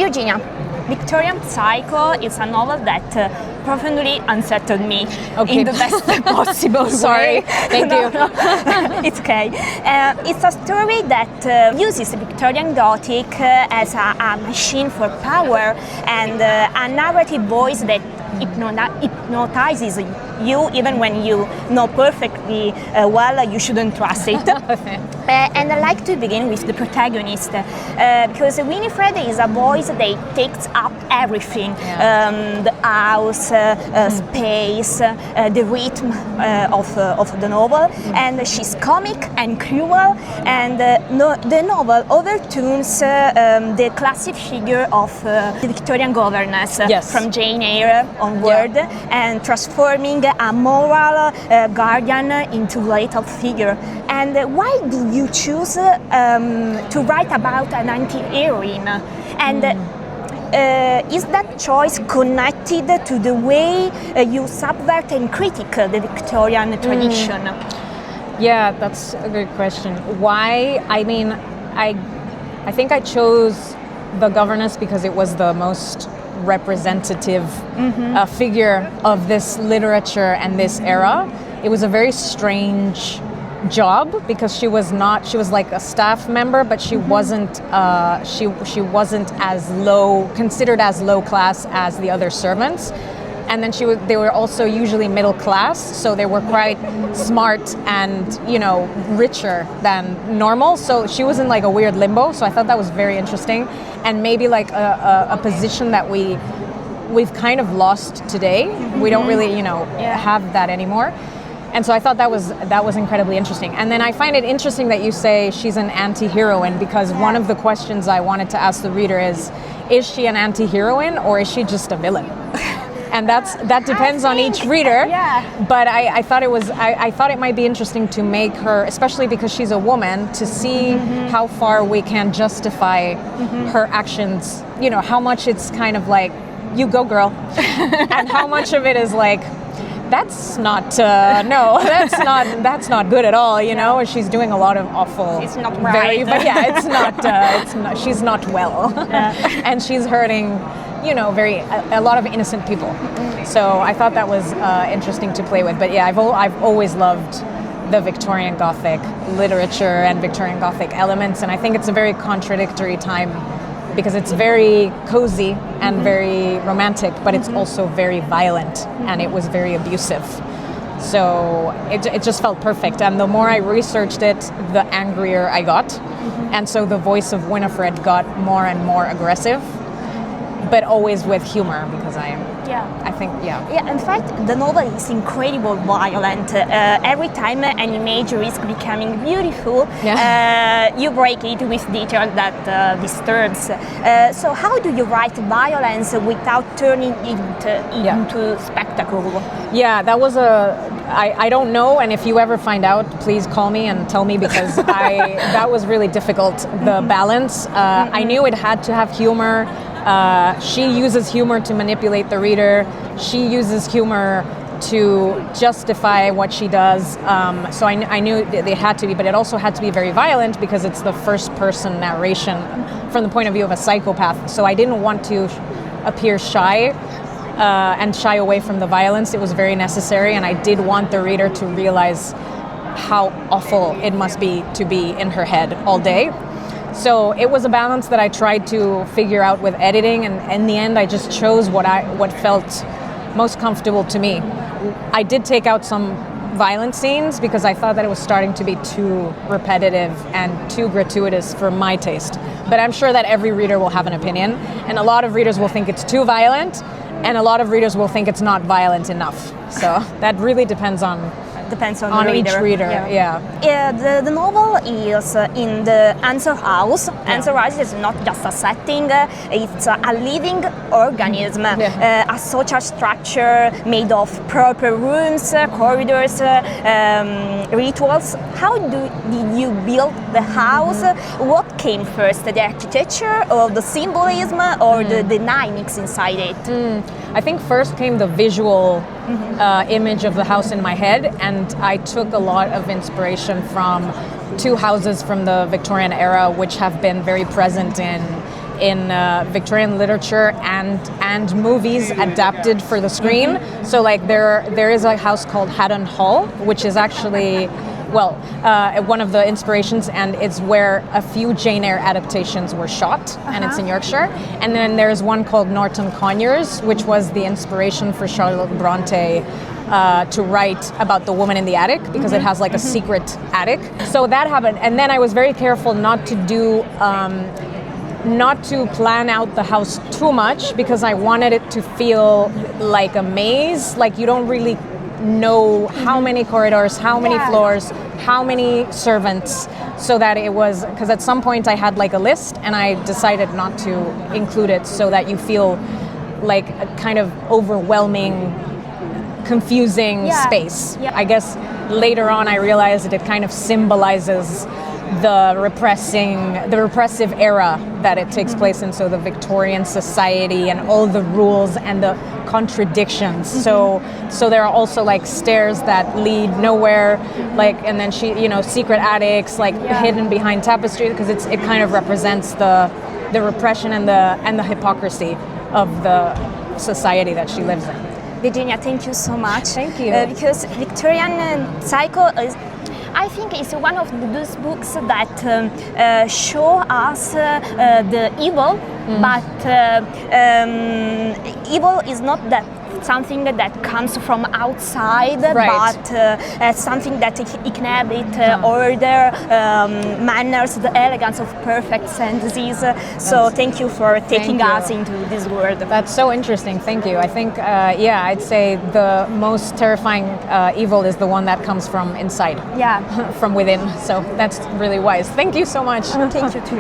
Virginia, Victorian Psycho is a novel that profoundly unsettled me in the best possible way. Sorry, thank you. It's okay. It's a story that uses Victorian Gothic as a machine for power and a narrative voice that hypnotizes you even when you know perfectly well you shouldn't trust it. And I like to begin with the protagonist because Winifred is a voice that takes up everything, the house, space, the rhythm of the novel, and she's comic and cruel, and the novel overturns the classic figure of the Victorian governess from Jane Eyre onward, and transforming a moral guardian into a lethal figure. And why do you choose to write about an anti-heroine? And is that choice connected to the way you subvert and critique the Victorian tradition? Yeah, that's a good question. Why? I mean, I think I chose the governess because it was the most representative figure of this literature and this era. It was a very strange job because she was like a staff member, but she wasn't she wasn't as considered as low class as the other servants. And then they were also usually middle class, so they were quite smart and, richer than normal. So she was in like a weird limbo. So I thought that was very interesting, and maybe like a position that we've kind of lost today. We don't really, have that anymore. And so I thought that was incredibly interesting. And then I find it interesting that you say she's an anti-heroine, because one of the questions I wanted to ask the reader is she an anti-heroine or is she just a villain? And that depends on each reader. But I thought I thought it might be interesting to make her, especially because she's a woman, to see how far we can justify her actions. How much it's kind of like, you go girl, and how much of it is like, that's not that's not good at all. She's doing a lot of awful. It's not right. It's not. She's not well, and she's hurting. A lot of innocent people. So I thought that was interesting to play with. But yeah, I've always loved the Victorian Gothic literature and Victorian Gothic elements, and I think it's a very contradictory time because it's very cozy and very romantic, but it's also very violent, and it was very abusive. So it just felt perfect. And the more I researched it, the angrier I got. And so the voice of Winifred got more and more aggressive, but always with humor, because I think. In fact, the novel is incredibly violent. Every time an image risks becoming beautiful, you break it with detail that disturbs. So how do you write violence without turning it into spectacle? Yeah, that was I don't know, and if you ever find out, please call me and tell me, because that was really difficult, the balance. I knew it had to have humor. She uses humor to manipulate the reader. She uses humor to justify what she does. So I knew it had to be, but it also had to be very violent because it's the first person narration from the point of view of a psychopath. So I didn't want to appear shy and shy away from the violence. It was very necessary, and I did want the reader to realize how awful it must be to be in her head all day. So it was a balance that I tried to figure out with editing, and in the end I just chose what felt most comfortable to me. I did take out some violent scenes because I thought that it was starting to be too repetitive and too gratuitous for my taste. But I'm sure that every reader will have an opinion, and a lot of readers will think it's too violent, and a lot of readers will think it's not violent enough. So that really depends on the each reader. The novel is in the Answer House. Answer House is not just a setting, it's a living organism, a social structure made of proper rooms, corridors, rituals. How did you build the house? What came first, the architecture or the symbolism or the dynamics inside it? I think first came the visual image of the house in my head, and I took a lot of inspiration from two houses from the Victorian era, which have been very present in Victorian literature and movies adapted for the screen. So like there is a house called Haddon Hall, which is actually one of the inspirations, and it's where a few Jane Eyre adaptations were shot, and it's in Yorkshire. And then there's one called Norton Conyers, which was the inspiration for Charlotte Bronte to write about the woman in the attic, because it has like a secret attic. So that happened, and then I was very careful not to plan out the house too much, because I wanted it to feel like a maze. Like you don't really know how many corridors, how many floors, how many servants, so that it was, because at some point I had like a list and I decided not to include it, so that you feel like a kind of overwhelming, confusing space. I guess later on I realized that it kind of symbolizes the repressive era that it takes place in, so the Victorian society and all the rules and the contradictions. So there are also like stairs that lead nowhere, like, and then secret attics, like hidden behind tapestry, because it kind of represents the repression and the hypocrisy of the society that she lives in. Virginia, thank you so much. Thank you. Because Victorian cycle is, I think, it's one of those books that show us the evil, but evil is not that something that comes from outside, but something that inhabits order, manners, the elegance of perfect sentences. So thank you for taking us into this world. That's so interesting. Thank you. I think, I'd say the most terrifying evil is the one that comes from inside. Yeah. From within. So that's really wise. Thank you so much. Thank you too.